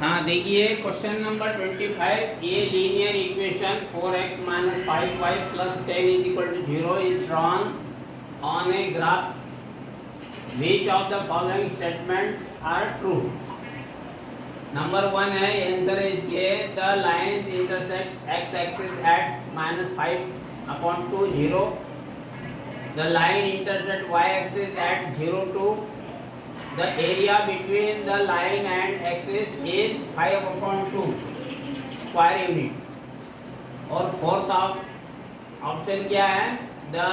हाँ देखिए question number 25, ये linear equation 4x minus 5y plus 10 is equal to 0 is drawn on a graph. Which of the following statements are true? Number 1 है, answer है इसके, the line intersect x axis at -5/2 0. The line intersect y axis at 0 2. The area between the line and axis is 5/2 square unit. और fourth option क्या है? The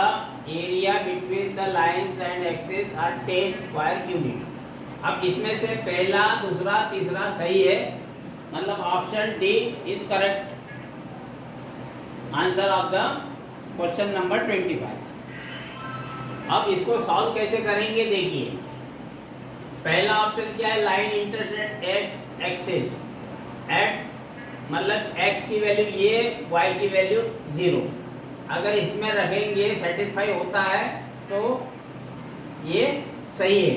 area between the lines and axis are 10 square unit. अब इसमें से पहला, दूसरा, तीसरा सही है, मतलब option D is correct answer of the question number 25. अब इसको सॉल्व कैसे करेंगे देखिए. पहला ऑप्शन क्या है? Line intersect x axis at, मतलब एक्स की वैल्यू ये, वाई की वैल्यू 0. अगर इसमें रखेंगे सेटिस्फाई होता है तो ये सही है.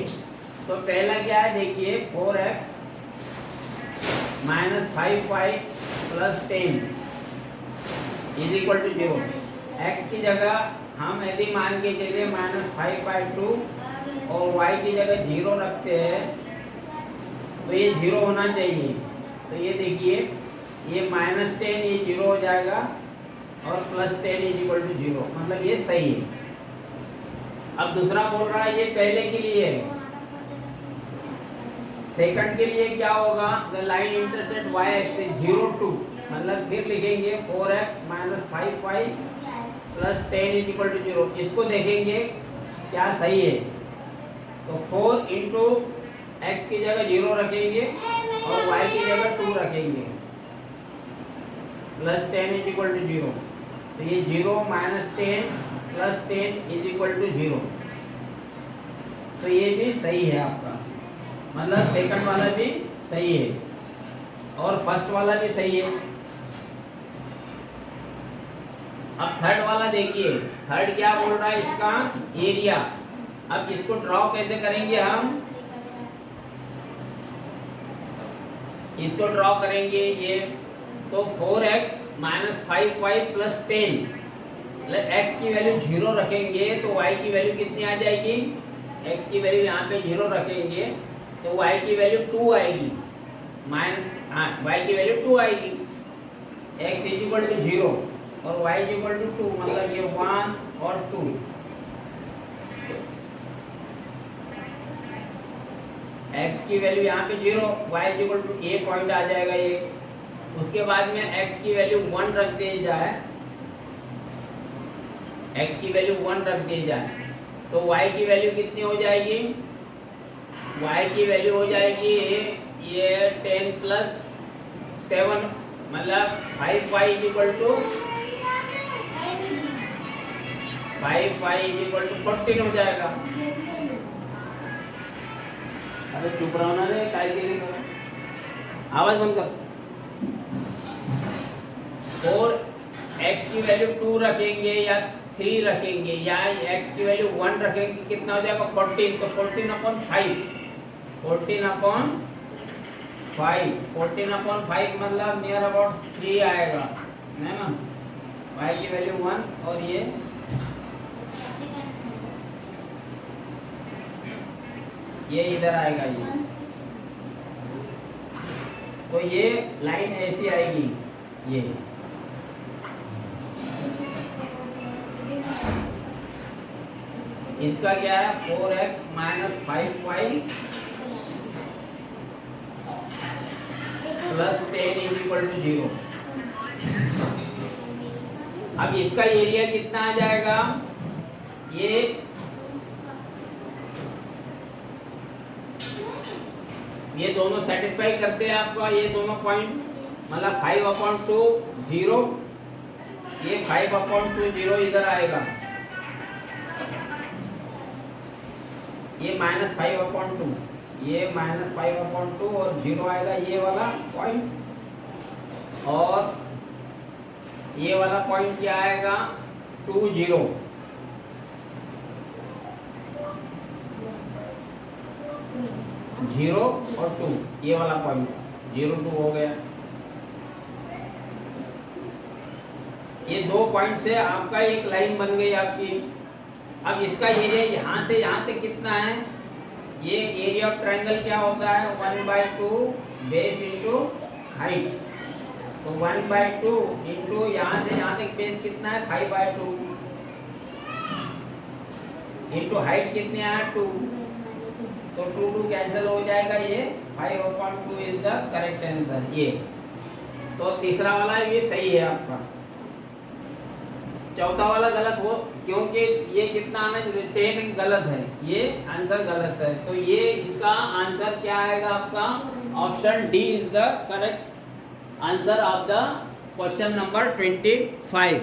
तो पहला क्या है देखिए, 4x - 5y + 10 is equal to 0. X की जगह हम यदि मान के चलिए -5/2 और y की जगह 0 रखते हैं तो ये 0 होना चाहिए. तो ये देखिए, ये -10 ये 0 हो जाएगा और +10 इज इक्वल टू 0, मतलब ये सही है. अब दूसरा बोल रहा है, ये पहले के लिए है. सेकंड के लिए क्या होगा? The line intersect y axis 0 2, मतलब फिर लिखेंगे 4x - 5y + 10 is equal to 0. इसको देखेंगे क्या सही है. तो 4 इंटू एक्स की जगह 0 रखेंगे और y की जगह 2 रखेंगे, +10 इज इक्वल टू 0. तो ये 0 - 10 + 10 इज इक्वल टू 0. तो ये भी सही है आपका, मतलब सेकंड वाला भी सही है और फर्स्ट वाला भी सही है. अब थर्ड वाला देखिए, थर्ड क्या बोल रहा है? इसका एरिया. अब इसको ड्रॉ कैसे करेंगे हम? इसको ड्रॉ करेंगे ये, तो 4x - 5y + 10, मतलब x की वैल्यू 0 रखेंगे तो y की वैल्यू कितनी आ जाएगी? x की वैल्यू यहाँ पे 0 रखेंगे तो y की वैल्यू 2 आएगी. y की वैल्यू 2 आएगी. x इज इक्वल टू 0 और y इज इक्वल टू 2, मतलब ये 1 और 2. x की वैल्यू यहाँ पे 0, y is equal to a point आ जाएगा ये. उसके बाद में x की वैल्यू 1 रख दी जाए, x की वैल्यू 1 रख दी जाए तो y की वैल्यू कितनी हो जाएगी? y की वैल्यू हो जाएगी ये 10 + 7, मतलब 5y इज इक्वल टू 14 हो जाएगा. अरे चुप रहो ना रे, काय के लिए आवाज बंद कर. और x की वैल्यू 2 रखेंगे या 3 रखेंगे या x की वैल्यू 1 रखेंगे, कितना हो जाएगा? 14. तो 14/5, 14/5 मतलब नियर अबाउट 3 आएगा, है ना. y की वैल्यू 1 और ये इधर आएगा ये. तो ये लाइन ऐसी आएगी ये. इसका क्या है? 4x - 5y + 10 is equal to 0. अब इसका एरिया कितना आ जाएगा? ये दोनों सेटिस्फाई करते हैं आपका, ये दोनों पॉइंट, मतलब 5/2 0, ये 5/2 0 इधर आएगा, ये -5/2, ये -5/2 और 0 आएगा ये वाला पॉइंट. और ये वाला पॉइंट क्या आएगा? 2 0. जीरो और 2, ये वाला पॉइंट 0 2 हो गया। ये 2 पॉइंट से आपका एक लाइन बन गई आपकी। अब इसका एरिया यहाँ से यहाँ तक कितना है? ये एरिया ऑफ ट्रायंगल क्या होता है? 1/2 बेस इंटू हाइट। तो 1/2 इंटू यहाँ से यहाँ तक बेस कितना है? 5/2 इंटू हाइट कितनी है? 2। तो 2 2 कैंसिल हो जाएगा। ये 5/2 इज द करेक्ट आंसर। ये तो तीसरा वाला ये सही है आपका। चौथा वाला गलत हो, क्योंकि ये कितना आना चाहिए? 10 गलत है, ये आंसर गलत है। तो ये इसका आंसर क्या आएगा आपका? Option D is the correct answer of the question number 25।